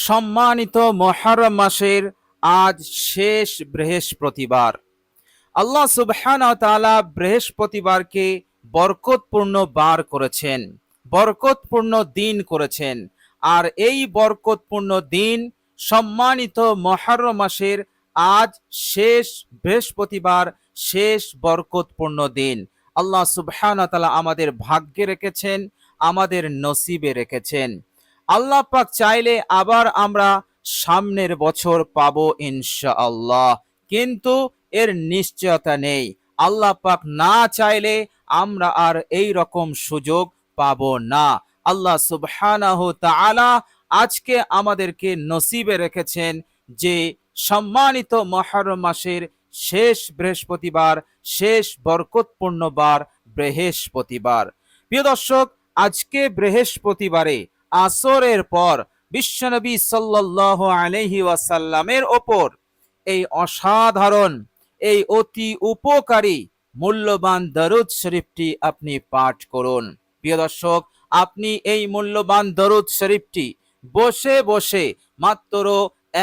সম্মানিত মুহররম মাসের আজ শেষ বৃহস্পতিবার। আল্লাহ সুবহানাহু ওয়া তাআলা বৃহস্পতিবারকে বরকতপূর্ণ বার করেছেন, বরকতপূর্ণ দিন করেছেন। আর এই বরকতপূর্ণ দিন, সম্মানিত মুহররম মাসের আজ শেষ বৃহস্পতিবার, শেষ বরকতপূর্ণ দিন আল্লাহ সুবহানাহু ওয়া তাআলা আমাদের ভাগ্যে রেখেছেন, আমাদের নসিবে রেখেছেন। আল্লাহ পাক চাইলে আবার আমরা সামনের বছর পাবো ইনশাআল্লাহ, কিন্তু এর নিশ্চয়তা নেই। আল্লাহ পাক না চাইলে আমরা আর এই রকম সুযোগ পাবো না। আল্লাহ সুবহানাহু তাআলা আজকে আমাদেরকে নসিবে রেখেছেন যে সম্মানিত মুহররম মাসের শেষ বৃহস্পতিবার, শেষ বরকতপূর্ণ বার বৃহস্পতিবার। প্রিয় দর্শক, আজকে বৃহস্পতিবারে আসরের পর বিশ্বনবী সাল্লাল্লাহু আলাইহি ওয়াসাল্লামের ওপর এই অসাধারণ, এই অতি উপকারী মূল্যবান দরুদ শরীফটি আপনি পাঠ করুন। প্রিয় দর্শক, আপনি এই মূল্যবান দরুদ শরীফটি বসে বসে মাত্র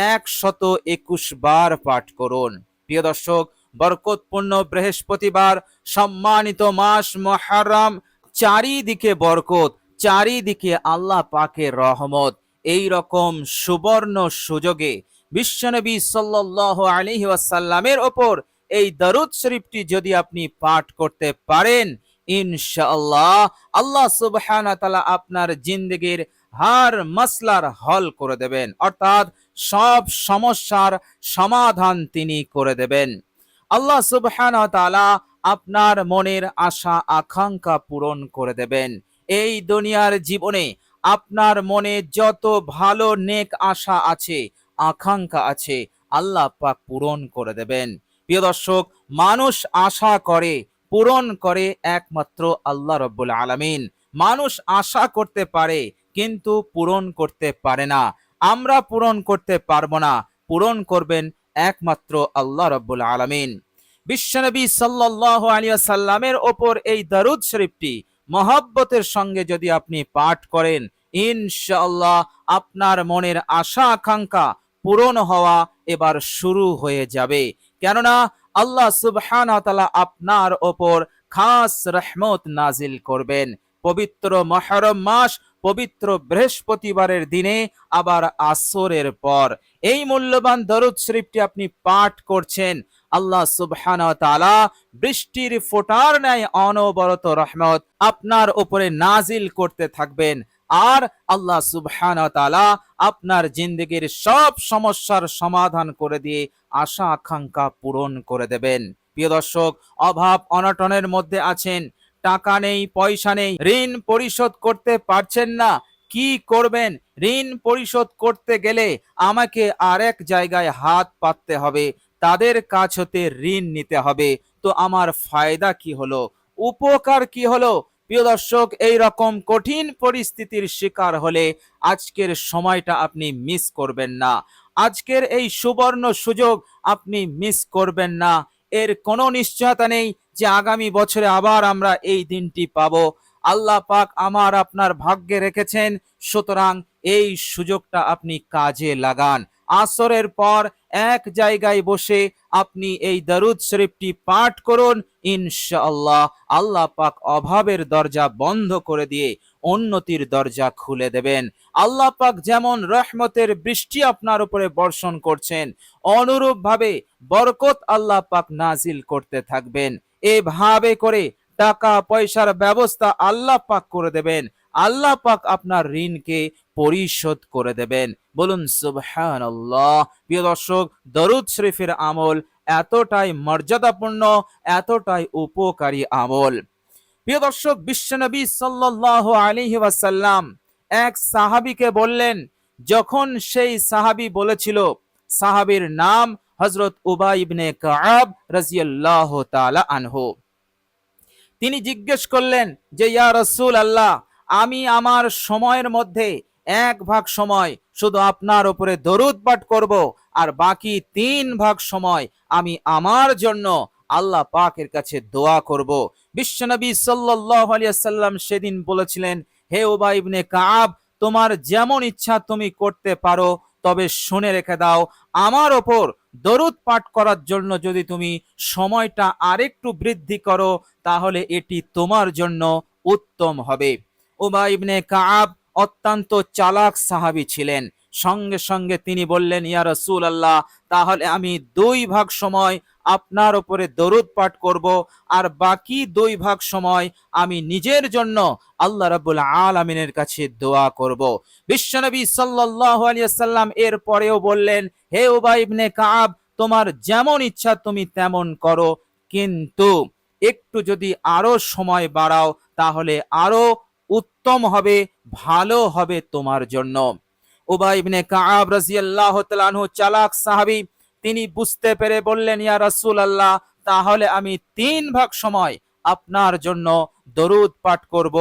121 বার পাঠ করুন। প্রিয় দর্শক, বরকতপূর্ণ বৃহস্পতিবার, সম্মানিত মাস মুহররম, চারিদিকে বরকত, চারিদিকে আল্লাহ পাকের রহমত। এই রকম সুবর্ণ সুযোগে বিশ্বনবী সাল্লাল্লাহু আলাইহি ওয়াসাল্লামের ওপর এই দরুদ শরীফটি যদি আপনি পাঠ করতে পারেন, ইনশাআল্লাহ আল্লাহ সুবহানাহু ওয়া তাআলা আপনার জিন্দেগির হার মাসলার হল করে দেবেন, অর্থাৎ সব সমস্যার সমাধান তিনি করে দেবেন। আল্লাহ সুবহানাহু ওয়া তাআলা আপনার মনের আশা আকাঙ্ক্ষা পূরণ করে দেবেন। এই দুনিয়ার জীবনে আপনার মনে যত ভালো নেক আশা আছে, আকাঙ্ক্ষা আছে, আল্লাহ পাক পূরণ করে দেবেন। প্রিয় দর্শক, মানুষ আশা করে, পূরণ করে একমাত্র আল্লাহ রাব্বুল আলামিন। মানুষ আশা করতে পারে কিন্তু পূরণ করতে পারে না। আমরা পূরণ করতে পারবো না, পূরণ করবেন একমাত্র আল্লাহ রাব্বুল আলামিন। বিশ্বনবী সাল্লাল্লাহু আলাইহি ওয়াসাল্লামের ওপর এই দরুদ শরীফটি মহব্বতের সঙ্গে যদি আপনি পাঠ করেন, ইনশাআল্লাহ আপনার মনের আশা আকাঙ্ক্ষা পূরণ হওয়া এবার শুরু হয়ে যাবে। কেননা আল্লাহ সুবহানাহু ওয়া তাআলা আপনার ওপর খাস রহমত নাজিল করবেন। পবিত্র মুহররম মাস, পবিত্র বৃহস্পতিবারের দিনে, আবার আসরের পর এই মূল্যবান দরুদ শরীফটি আপনি পাঠ করছেন, আল্লাহ সুবহানাহু ওয়া তাআলা বৃষ্টির ফোঁটার ন্যায় অনবরত রহমত আপনার উপরে নাজিল করতে থাকবেন। আর আল্লাহ সুবহানাহু ওয়া তাআলা আপনার জিন্দেগির সব সমস্যার সমাধান করে দিয়ে আশা আকাঙ্ক্ষা পূরণ করে দেবেন। প্রিয় দর্শক, অভাব অনটনের মধ্যে আছেন, টাকা নেই, পয়সা নেই, ঋণ পরিশোধ করতে পারছেন না, কি করবেন? ঋণ পরিশোধ করতে গেলে আমাকে আরেক জায়গায় হাত পাততে হবে, তাদের কাছ হতে ঋণ নিতে হবে, তো আমার ফায়দা কি হলো, উপকার কি হলো? প্রিয় দর্শক, এই রকম কঠিন পরিস্থিতির শিকার হলে আজকের সময়টা আপনি মিস করবেন না। আজকের এই সুবর্ণ সুযোগ আপনি মিস করবেন না। এর কোনো নিশ্চয়তা নেই যে আগামী বছরে আবার আমরা এই দিনটি পাবো। আল্লাহ পাক আমার আপনার ভাগ্যে রেখেছেন, সুতরাং এই সুযোগটা আপনি কাজে লাগান। আসরের পর এক জায়গায় বসে আপনি এই দরুদ শরীফটি পাঠ করুন, ইনশাআল্লাহ আল্লাহ পাক অভাবের দরজা বন্ধ করে দিয়ে উন্নতির দরজা খুলে দেবেন। আল্লাহ পাক যেমন রহমতের বৃষ্টি আপনার উপরে বর্ষণ করছেন, অনুরূপ ভাবে বরকত আল্লাহ পাক নাজিল করতে থাকবেন। এভাবে করে টাকা পয়সার ব্যবস্থা আল্লাহ পাক করে দেবেন। আল্লাহ পাক আপনার ঋণকে পরিশোধ করে দেবেন। বলুন সুবহানাল্লাহ। প্রিয় দর্শক, দরুদ শরীফের আমল এতটাই মর্যাদাপূর্ণ, এতটাই উপকারী আমল। প্রিয় দর্শক, বিশ্বনবী সাল্লাল্লাহু আলাইহি ওয়াসাল্লাম এক সাহাবীকে বললেন, যখন সেই সাহাবী বলেছিল, সাহাবীর নাম হযরত উবাই ইবনে কাআব রাদিয়াল্লাহু তাআলা আনহু। তিনি জিজ্ঞেস করলেন যে, ইয়া রাসূলুল্লাহ, আমি আমার সময়ের মধ্যে 1 ভাগ সময় শুধু আপনার উপরে দরুদ পাঠ করব, আর বাকি 3 ভাগ সময় আমি আমার জন্য আল্লাহ পাকের কাছে দোয়া করব। বিশ্বনবী সাল্লাল্লাহু আলাইহি ওয়াসাল্লাম সেদিন বলেছিলেন, হে উবাই ইবনে কাআব, তোমার যেমন ইচ্ছা তুমি করতে পারো, তবে শুনে রেখে দাও, আমার ওপর দরুদ পাঠ করার জন্য যদি তুমি সময়টা আরেকটু বৃদ্ধি করো, তাহলে এটি তোমার জন্য উত্তম হবে। উবাই ইবনে কাআব অত্যন্ত চালাক সাহাবী ছিলেন। সঙ্গে সঙ্গে তিনি বললেন, ইয়া রাসূলুল্লাহ, তাহলে আমি 2 ভাগ সময় আপনার উপরে দরুদ পাঠ করব, আর বাকি 2 ভাগ সময় আমি নিজের জন্য আল্লাহ রাব্বুল আলামিনের কাছে দোয়া করব। বিশ্বনবী সাল্লাল্লাহু আলাইহি ওয়াসাল্লাম এর পরেও বললেন, হে উবাই ইবনে কাআব, তোমার যেমন ইচ্ছা তুমি তেমন করো, কিন্তু একটু যদি আরো সময় বাড়াও তাহলে আরো উত্তম হবে, ভালো হবে তোমার জন্য। উবাই ইবনে কাআব রাদিয়াল্লাহু তাআলা আনহু চালাক সাহাবী, তিনি বুঝতে পেরে বললেন, ইয়া রাসূলুল্লাহ, তাহলে আমি 3 ভাগ সময় আপনার জন্য দরুদ পাঠ করব,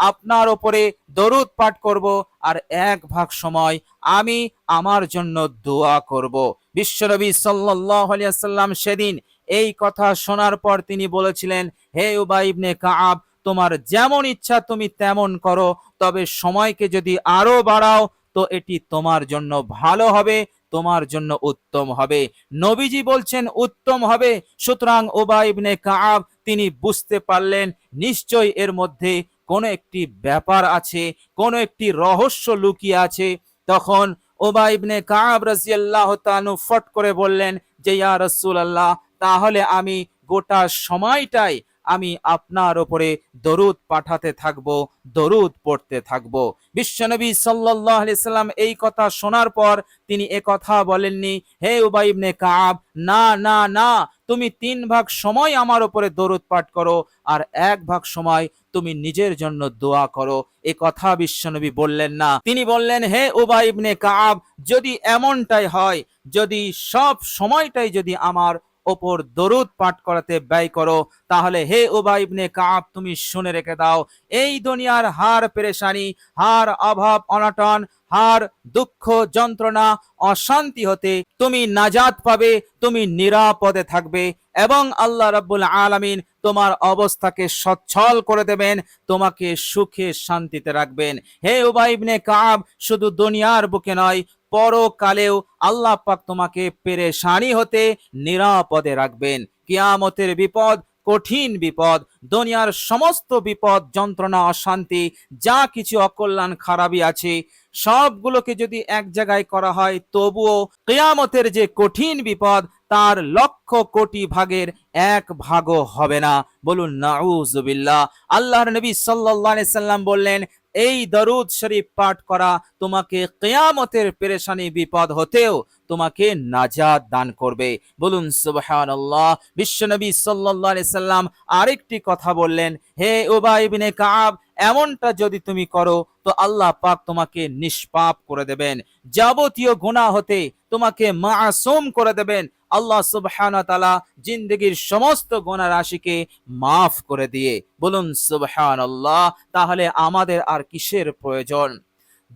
আপনার উপরে দরুদ পাঠ করব, আর 1 ভাগ সময় আমি আমার জন্য দোয়া করব। বিশ্বনবী সাল্লাল্লাহু আলাইহি ওয়াসাল্লাম সেদিন এই কথা শোনার পর তিনি বলেছিলেন, হে উবাই ইবনে কাআব, তোমার যেমন ইচ্ছা তুমি তেমন করো, তবে সময়কে যদি আরো বাড়াও তো এটি তোমার জন্য ভালো হবে, তোমার জন্য উত্তম হবে। নবীজি বলছেন উত্তম হবে, সুতরাং উবাই ইবনে কাআব তিনি বুঝতে পারলেন নিশ্চয় এর মধ্যে কোনো একটি ব্যাপার আছে, কোনো একটি রহস্য লুকিয়ে আছে। তখন উবাই ইবনে কাআব রাদিয়াল্লাহু তাআলা ফট করে বললেন যে, ইয়া রাসূলুল্লাহ, তাহলে আমি গোটা সময়টাই আমি আপনার উপরে দরুদ পাঠাতে থাকব, দরুদ পড়তে থাকব। বিশ্বনবী সাল্লাল্লাহু আলাইহি সাল্লাম এই কথা শোনার পর তিনি কথা বলেননি, হে উবাই ইবনে কাআব, না না না, তুমি 3 ভাগ সময় আমার উপরে দরুদ পাঠ করো, আর 1 ভাগ সময় তুমি নিজের জন্য দোয়া করো। কথা বিশ্বনবী বললেন না। তিনি বললেন, হে উবাই ইবনে কাআব, যদি এমনটাই হয়, যদি সব সময়টাই যদি আমার ওপর দরুদ পাঠ করাতে ব্যয় করো, তাহলে হে উবাই ইবনে কাআব, তুমি শুনে রেখে দাও, এই দুনিয়ার হার পেরেশানি, হার অভাব অনটন, হার দুঃখ যন্ত্রণা অশান্তি হতে তুমি নাজাত পাবে, তুমি নিরাপদে থাকবে, এবং আল্লাহ রাব্বুল আলামিন তোমার অবস্থাকে সচ্ছল করে দেবেন, তোমাকে সুখে শান্তিতে রাখবেন। হে উবাই ইবনে কাআব, শুধু দুনিয়ার বুকে নয়, পরকালেও আল্লাহ পাক তোমাকে পেরেশানি হতে নিরাপদে রাখবেন। কিয়ামতের বিপদ, কঠিন বিপদ, দুনিয়ার সমস্ত বিপদ যন্ত্রণা অশান্তি যা কিছু অকল্যাণ খারাপই আছে, সবগুলোকে যদি এক জায়গায় করা হয়, তবুও কিয়ামতের যে কঠিন বিপদ তার 1,00,00,000,000 1 ভাগও হবে না। বলুন নাউজুবিল্লাহ। আল্লাহর নবী সাল্লাল্লাহু আলাইহি সাল্লাম বললেন, এই দরুদ শরীফ পাঠ করা তোমাকে কিয়ামতের পেরেশানি বিপদ হতেও তোমাকে নাজাত দান করবে। বলুন সুবহানাল্লাহ। বিশ্বনবী সাল্লাল্লাহু আলাইহি সাল্লাম আরেকটি কথা বললেন, হে উবাই ইবনে কাআব, এমনটা যদি তুমি করো তো আল্লাহ পাক তোমাকে নিষ্পাপ করে দেবেন, যাবতীয় গুনাহ হতে তোমাকে মাসুম করে দেবেন। আল্লাহ সুবহানাহু ওয়া তাআলা জিন্দেগীর সমস্ত গুনাহ রাশিকে মাফ করে দিয়ে। বলুন সুবহানাল্লাহ। তাহলে আমাদের আর কিসের প্রয়োজন?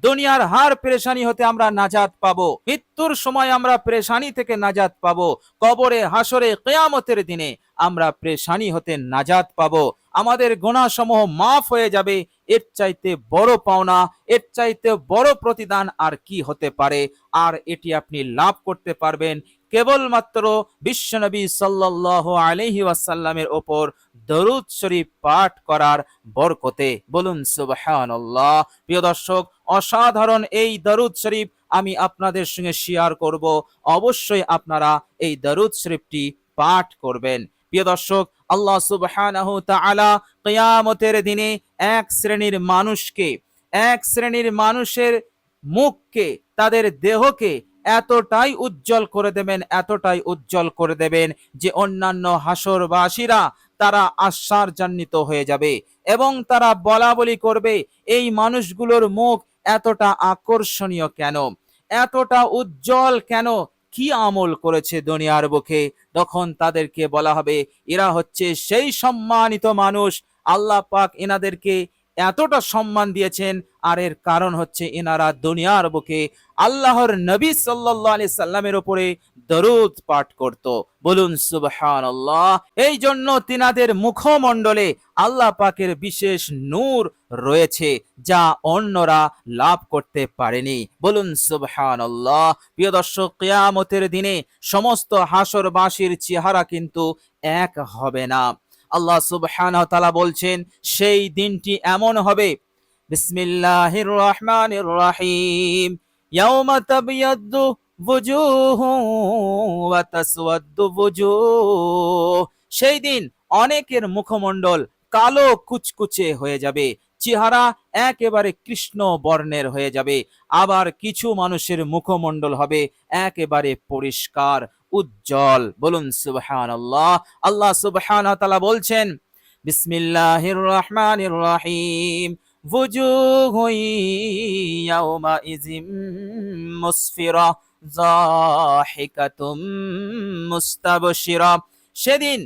দুনিয়ার হার পেরেশানি হতে আমরা নাজাত পাবো, মৃত্যুর সময় আমরা পেরেশানি থেকে নাজাত পাবো, কবরে হাসরে কিয়ামতের দিনে আমরা পেরেশানি হতে নাজাত পাবো, আমাদের গুনাহসমূহ মাফ হয়ে যাবে। এর চাইতে বড় পাওনা, এর চাইতে বড় প্রতিদান আর কি হতে পারে? আর এটি আপনি লাভ করতে পারবেন কেবলমাত্র বিশ্বনবী সাল্লাল্লাহু আলাইহি ওয়াসাল্লামের ওপর দরুদ শরীফ পাঠ করার বরকতে। বলুন সুবহানাল্লাহ। প্রিয় দর্শক, অসাধারণ এই দরুদ শরীফ আমি আপনাদের সঙ্গে শেয়ার করব। অবশ্যই আপনারা এই দরুদ শরীফটি পাঠ করবেন। প্রিয় দর্শক, আল্লাহ সুবহানাহু তাআলা কিয়ামতের দিনে এক শ্রেণীর মানুষের মুখকে, তাদের দেহকে এতটাই উজ্জ্বল করে দেবেন, এতটাই উজ্জ্বল করে দেবেন যে অন্যান্য হাসরবাসীরা তারা আশ্চর্যান্বিত হয়ে যাবে এবং তারা বলা বলি করবে, এই মানুষগুলোর মুখ এতটা আকর্ষণীয় কেন, এতটা উজ্জ্বল কেন, কি আমল করেছে দুনিয়ার বুকে? তখন তাদেরকে বলা হবে, এরা হচ্ছে সেই সম্মানিত মানুষ, আল্লাহ পাক এনাদেরকে এতটা সম্মান দিয়েছেন, আর এর কারণ হচ্ছে এনারা দুনিয়ার বুকে আল্লাহর নবী সাল্লাল্লাহু আলাইহি সাল্লামের উপরে দরুদ পাঠ করত। বলুন সুবহানাল্লাহ। এই জন্য তিনাদের মুখমণ্ডলে আল্লাহ পাকের বিশেষ নূর রয়েছে, যা অন্যরা লাভ করতে পারেনি। বলুন সুবহানাল্লাহ। প্রিয় দর্শক, কিয়ামতের দিনে সমস্ত হাসরবাসীর চেহারা কিন্তু এক হবে না। আল্লাহ সুবহানাহু ওয়া তাআলা বলছেন, সেই দিনটি এমন হবে, বিসমিল্লাহির রহমানির রহিম, ইয়াউমা তাবিয়াদ্দু ওয়ুজুহু ওয়া তাসওয়াদ্দু ওয়ুজুহ। সেই দিন অনেকের মুখমণ্ডল কালো কুচকুচে হয়ে যাবে, চেহারা একেবারে কৃষ্ণ বর্ণের হয়ে যাবে। আবার কিছু মানুষের মুখমণ্ডল হবে একেবারে পরিষ্কার, উজ্জ্বল। বলুন সুবহানাল্লাহ। আল্লাহ সুবহানাহু ওয়া তাআলা বলছেন, বিসমিল্লাহির রহমানির রহিম, ওয়ুজুহুন ইয়াওমাইযিম মুসফিরা যাহিকাতুম মুস্তাবশিরা। সেদিন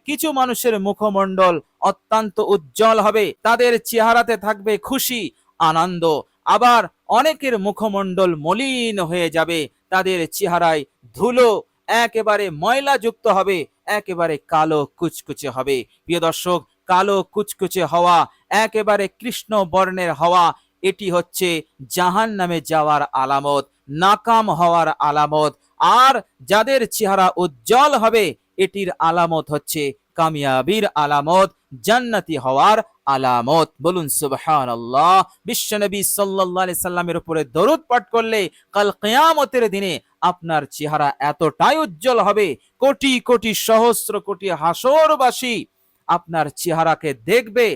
কিছু মানুষের মুখমণ্ডল অত্যন্ত উজ্জ্বল হবে, তাদের চেহারাতে থাকবে খুশি, আনন্দ। আবার অনেকের মুখমণ্ডল মলিন হয়ে যাবে, তাদের চেহারায় ধুলো একেবারে ময়লা যুক্ত হবে, একেবারে কালো কুচকুচে হবে। প্রিয় দর্শক, কালো কুচকুচে হওয়া, একেবারে কৃষ্ণ বর্ণের হওয়া, এটি হচ্ছে জাহান্নামে যাওয়ার আলামত, নাকাম হওয়ার আলামত। আর যাদের চেহারা উজ্জ্বল হবে, এটির আলামত হচ্ছে কামিয়াবির আলামত, জান্নাতি হওয়ার আলামত। বলুন সুবহানাল্লাহ। বিশ্বনবী সাল্লাল্লাহু আলাইহি সাল্লামের উপরে দরুদ পাঠ করলে কাল কিয়ামতের দিনে আপনার চেহারা এতটাই উজ্জ্বল হবে, কোটি কোটি সহস্র কোটি হাসরবাসী আপনার চেহারাকে দেখবে,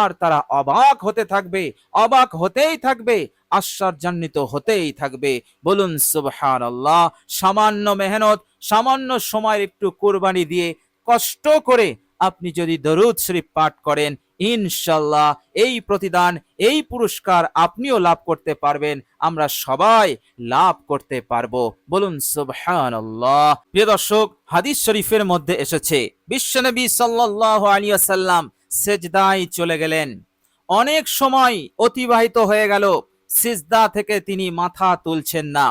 আর তারা অবাক হতে থাকবে, অবাক হতেই থাকবে, আশ্চর্যান্বিত হতেই থাকবে। বলুন সুবহানাল্লাহ। সামান্য মেহনত, সামান্য সময়ের একটু কুরবানি দিয়ে, কষ্ট করে আপনি যদি দরুদ শরীফ পাঠ করেন, ইনশাআল্লাহ এই প্রতিদান, এই পুরস্কার আপনিও লাভ করতে পারবেন, আমরা সবাই লাভ করতে পারবো। বলুন সুবহানাল্লাহ। প্রিয় দর্শক, হাদিস শরীফের মধ্যে এসেছে, বিশ্বনবী সাল্লাল্লাহু আলাইহি ওয়াসাল্লাম সিজদায় চলে গেলেন। অনেক সময় অতিবাহিত হয়ে গেল, সিজদা থেকে তিনি মাথা তুলছেন না।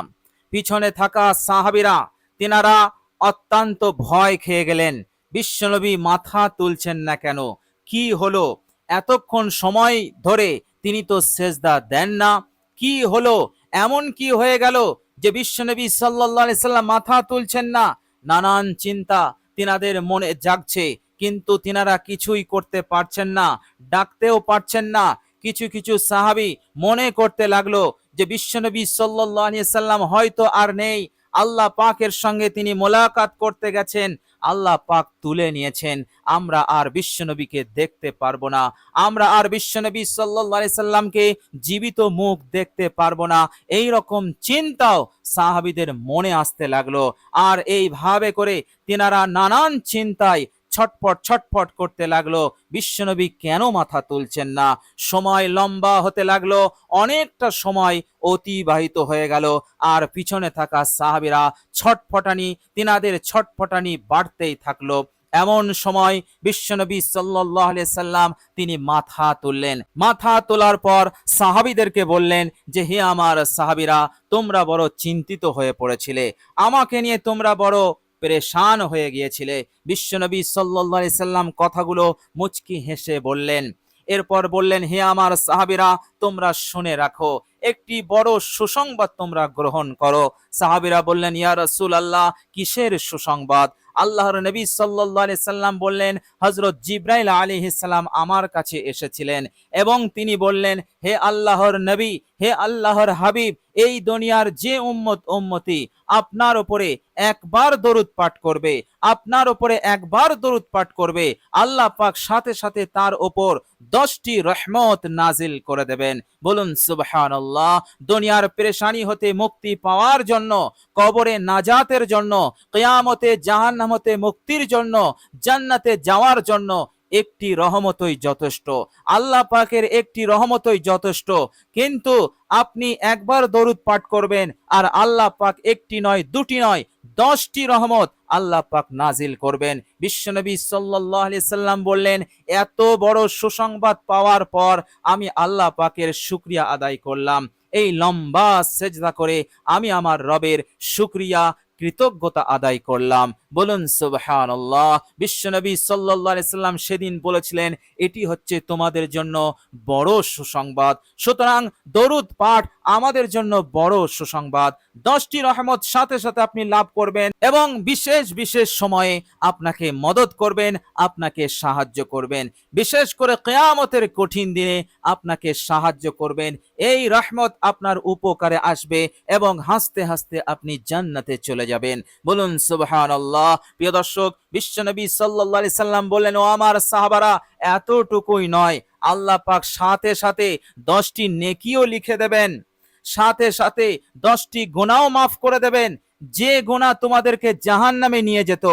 পিছনে থাকা সাহাবীরা, তিনারা অত্যন্ত ভয় খেয়ে গেলেন, বিশ্বনবী মাথা তুলছেন না কেন, কি হলো? এতক্ষণ সময় ধরে তিনি তো সিজদা দেন না, কি হলো? এমন কি হয়ে গেল যে বিশ্বনবী সাল্লাল্লাহু আলাইহি সাল্লাম মাথা তুলছেন না? নানান চিন্তা তিনাদের মনে জাগছে, কিন্তু তিনারা কিছুই করতে পারছেন না, ডাকতেও পারছেন না। কিছু কিছু সাহাবী মনে করতে লাগলো যে বিশ্বনবী সাল্লাল্লাহু আলাইহি সাল্লাম হয়তো আর নেই, আল্লাহ পাকের সঙ্গে তিনি মোলাকাত করতে গেছেন, আল্লাহ পাক তুলে নিয়েছেন, আমরা আর বিশ্বনবীকে দেখতে পারবো না, আমরা আর বিশ্বনবী সাল্লাল্লাহু আলাইহি সাল্লামকে জীবিত মুখ দেখতে পারবো না। এই রকম চিন্তাও সাহাবীদের মনে আসতে লাগলো। আর এইভাবে করে তিনারা নানান চিন্তায় ছটফট ছটফট করতে লাগলো, বিশ্বনবী কেন মাথা তুলছেন না? সময় লম্বা হতে লাগলো, অনেকটা সময় অতিবাহিত হয়ে গেল, আর পিছনে থাকা সাহাবীরা ছটফটানি, তিনাদের ছটফটানি বাড়তেই থাকলো। এমন সময় বিশ্বনবী সাল্লাল্লাহু আলাইহি সাল্লাম তিনি মাথা তুললেন। মাথা তোলার পর সাহাবীদেরকে বললেন যে, হে আমার সাহাবীরা, তোমরা বড় চিন্তিত হয়ে পড়েছিলে, আমাকে নিয়ে তোমরা বড় পেরেশান হয়ে গিয়েছিলে। বিশ্বনবী সাল্লাল্লাহু আলাইহি সাল্লাম কথাগুলো মুচকি হেসে বললেন। এরপর বললেন, হে আমার সাহাবীরা, তোমরা শুনে রাখো, একটি বড় সুসংবাদ তোমরা গ্রহণ করো। সাহাবীরা বললেন, ইয়া রাসূলুল্লাহ, কিসের সুসংবাদ? আল্লাহর নবী সাল্লাল্লাহু আলাইহি সাল্লাম বললেন, হযরত জিবরাইল আলাইহিস সালাম আমার কাছে এসেছিলেন এবং তিনি বললেন, হে আল্লাহর নবী, হে আল্লাহর হাবিব, এই দুনিয়ার যে উম্মতি আপনার উপরে একবার দরুদ পাঠ করবে, আপনার উপরে একবার দরুদ পাঠ করবে, আল্লাহ পাক সাথে সাথে তার উপর 10টি রহমত নাজিল করে দেবেন। বলুন সুবহানাল্লাহ। দুনিয়ার পেরেশানি হতে মুক্তি পাওয়ার জন্য, কবরে নাজাতের জন্য, কিয়ামতে জাহান্নাম হতে মুক্তির জন্য, জান্নাতে যাওয়ার জন্য একটি রহমতই যথেষ্ট, আল্লাহ পাকের একটি রহমতই যথেষ্ট। কিন্তু আপনি একবার দরুদ পাঠ করবেন, আর আল্লাহ পাক একটি নয়, দুটি নয়, 10টি রহমত আল্লাহ পাক নাজিল করবেন। বিশ্বনবী সাল্লাল্লাহু আলাইহি সাল্লাম বললেন, এত বড় সুসংবাদ পাওয়ার পর আমি আল্লাহ পাকের শুকরিয়া আদায় করলাম। এই লম্বা সেজদা করে আমি আমার রবের শুকরিয়া কৃতজ্ঞতা আদায় করলাম। বলুন সুবহানাল্লাহ। বিশ্বনবী সাল্লাল্লাহু আলাইহি সাল্লাম সেদিন বলেছিলেন, এটি হচ্ছে তোমাদের জন্য বড় সুসংবাদ। সুতরাং দরুদ পাঠ আমাদের জন্য বড় সুসংবাদ। 10টি রহমত সাথে সাথে আপনি লাভ করবেন এবং বিশেষ বিশেষ সময়ে আপনাকে মদত করবেন, আপনাকে সাহায্য করবেন। বিশেষ করে কিয়ামতের কঠিন দিনে আপনাকে সাহায্য করবেন। এই রহমত আপনার উপকারে আসবে এবং হাসতে হাসতে আপনি জান্নাতে চলে যাবেন। বলুন সুবহানাল্লাহ। প্রিয় দর্শক, বিশ্বনবী সাল্লাল্লাহু আলাইহি সাল্লাম বললেন, ও আমার সাহাবারা, এতটুকুই নয়, আল্লাহ পাক সাথে সাথে 10টি নেকিও লিখে দেবেন, সাথে সাথে 10টি গুনাহও মাফ করে দেবেন। যে গুনাহ তোমাদেরকে জাহান্নামে নিয়ে যেত,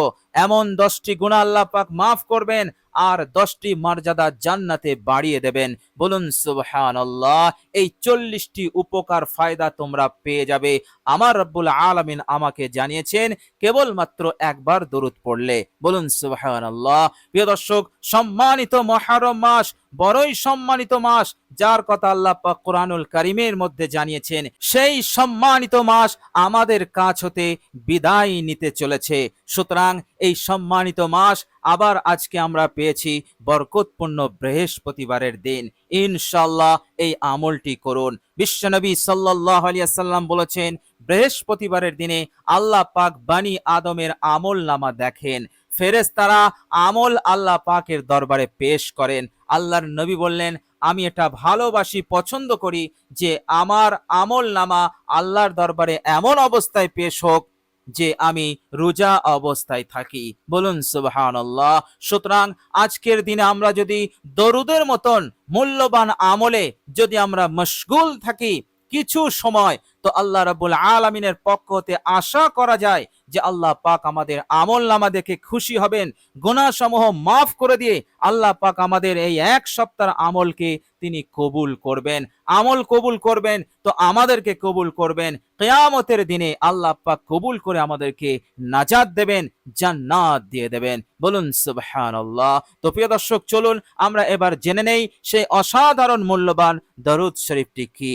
এমন 10টি গুনাহ আল্লাহ পাক মাফ করবেন আর 10টি মর্যাদা জান্নাতে বাড়িয়ে দেবেন। বলুন সুবহানাল্লাহ। এই 40টি উপকার ফায়দা তোমরা পেয়ে যাবে। আমার রব্বুল আলামিন আমাকে জানিয়েছেন কেবলমাত্র একবার দরুদ পড়লে। বলুন সুবহানাল্লাহ। প্রিয় দর্শক, সম্মানিত মুহররম মাস বড়ই সম্মানিত মাস, যার কথা আল্লাহ পাক কোরআনুল কারীমের মধ্যে জানিয়েছেন। সেই সম্মানিত মাস আমাদের কাছ হতে বিদায় নিতে চলেছে। সুতরাং এই সম্মানিত মাস আবার আজকে আমরা পেয়েছি বরকতপূর্ণ বৃহস্পতিবারের দিন। ইনশাআল্লাহ এই আমলটি করুন। বিশ্বনবী সাল্লাল্লাহু আলাইহি ওয়াসাল্লাম বলেছেন, বৃহস্পতিবারের দিনে আল্লাহ পাক বনি আদমের আমলনামা দেখেন। ফেরেশতারা আমল আল্লাহ পাকের দরবারে পেশ করেন। আল্লাহর নবী বললেন, আমি এটা ভালোবাসি, পছন্দ করি যে আমার আমলনামা আল্লাহর দরবারে এমন অবস্থায় পেশ হোক যে আমি রোজা অবস্থায় থাকি। বলুন সুবহানাল্লাহ। সুতরাং আজকের দিনে আমরা যদি দরুদের মতন মূল্যবান আমলে যদি আমরা মশগুল থাকি কিছু সময়, তো আল্লাহ রাব্বুল আলামিনের পক্ষ হতে আশা করা যায় যে আল্লাহ পাক আমাদের আমলনামা দেখে খুশি হবেন, গুনাহসমূহ মাফ করে দিয়ে আল্লাহ পাক আমাদের এই এক সপ্তাহের আমলকে তিনি কবুল করবেন। আমল কবুল করবেন তো আমাদেরকে কবুল করবেন। কিয়ামতের দিনে আল্লাহ পাক কবুল করে আমাদেরকে নাজাত দেবেন, জান্নাত দিয়ে দেবেন। বলুন সুবহানাল্লাহ। তো প্রিয় দর্শক, চলুন আমরা এবার জেনে নেই সেই অসাধারণ মূল্যবান দরুদ শরীফটি কি।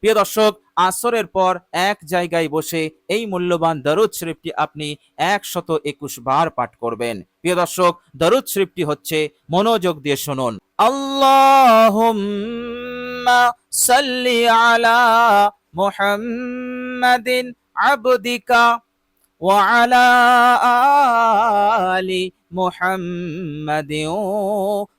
প্রিয় দর্শক, আসরের পর এক জায়গায় বসে এই মূল্যবান দরুদ শরীফটি আপনি 121 বার পাঠ করবেন। প্রিয় দর্শক, দরুদ শরীফটি হচ্ছে, মনোযোগ দিয়ে শুনুন। আল্লাহুম্মা সাল্লি আলা মুহাম্মাদিন আবদিকা ওয়া আলা আলি মুহাম্মাদিন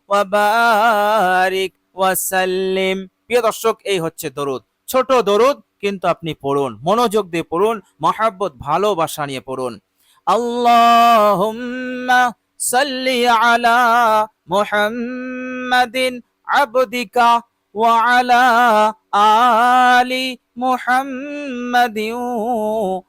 ওয়া বারিক ওয়া সাল্লিম। প্রিয় দর্শক, এই হচ্ছে দরুদ। ছোট দরুদ, কিন্তু আপনি পড়ুন, মনোযোগ দিয়ে পড়ুন, মহব্বত ভালোবাসা নিয়ে পড়ুন। আল্লাহুম্মা সাল্লি আলা মুহাম্মাদিন আবদিকা ওয়া আলা আলি মুহাম্মাদিন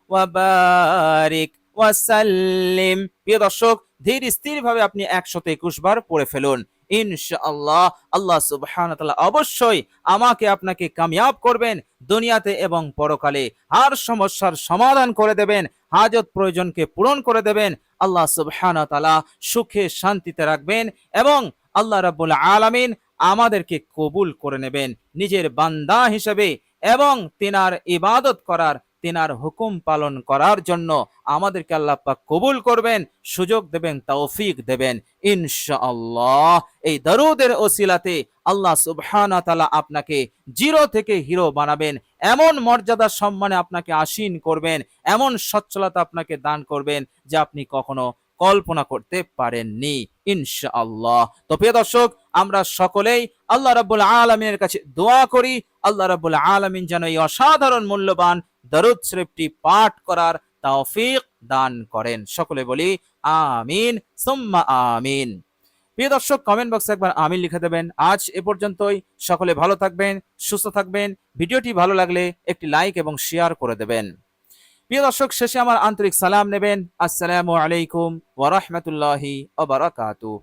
ওয়া বারিক ওয়া সাল্লিম। প্রিয় দর্শক, ধীর স্থির ভাবে আপনি 121 বার পড়ে ফেলুন। ইনশাআল্লাহ আল্লাহ সুবহানাহু ওয়া তাআলা অবশ্যই আমাকে আপনাকে কামিয়াব করবেন দুনিয়াতে এবং পরকালে। আর সমস্যার সমাধান করে দেবেন, হাজত প্রয়োজনকে পূরণ করে দেবেন। আল্লাহ সুবহানাহু ওয়া তাআলা সুখে শান্তিতে রাখবেন এবং আল্লাহ রাব্বুল আলামিন আমাদেরকে কবুল করে নেবেন নিজের বান্দা হিসেবে এবং তিনার ইবাদত করার, তিনার হুকুম পালন করার জন্য আমাদেরকে আল্লাহ পাক কবুল করবেন, সুযোগ দেবেন, তৌফিক দেবেন ইনশাআল্লাহ। এই দরুদের ওসিলাতে আল্লাহ সুবহানাহু ওয়া তাআলা আপনাকে জিরো থেকে হিরো বানাবেন, এমন মর্যাদা সম্মানে আপনাকে আসীন করবেন, এমন সচ্ছলতা আপনাকে দান করবেন যা আপনি কখনো কল্পনা করতে পারেননি ইনশাআল্লাহ। তো প্রিয় দর্শক, আমরা সকলেই আল্লাহ রাব্বুল আলামিনের কাছে দোয়া করি, আল্লাহ রাব্বুল আলামিন যেন এই অসাধারণ মূল্যবান দরুদ শরীফটি পাঠ করার তৌফিক দান করেন। সকলে বলি আমিন সুম্মা আমিন। প্রিয় দর্শক, কমেন্ট বক্সে একবার আমিন লিখে দেবেন। আজ এ পর্যন্তই। সকলে ভালো থাকবেন, সুস্থ থাকবেন। ভিডিওটি ভালো লাগলে একটি লাইক এবং শেয়ার করে দেবেন। প্রিয় দর্শক, শেষে আমার আন্তরিক সালাম নেবেন। আসসালামু আলাইকুম ওয়া রাহমাতুল্লাহি ওয়া বারাকাতুহু।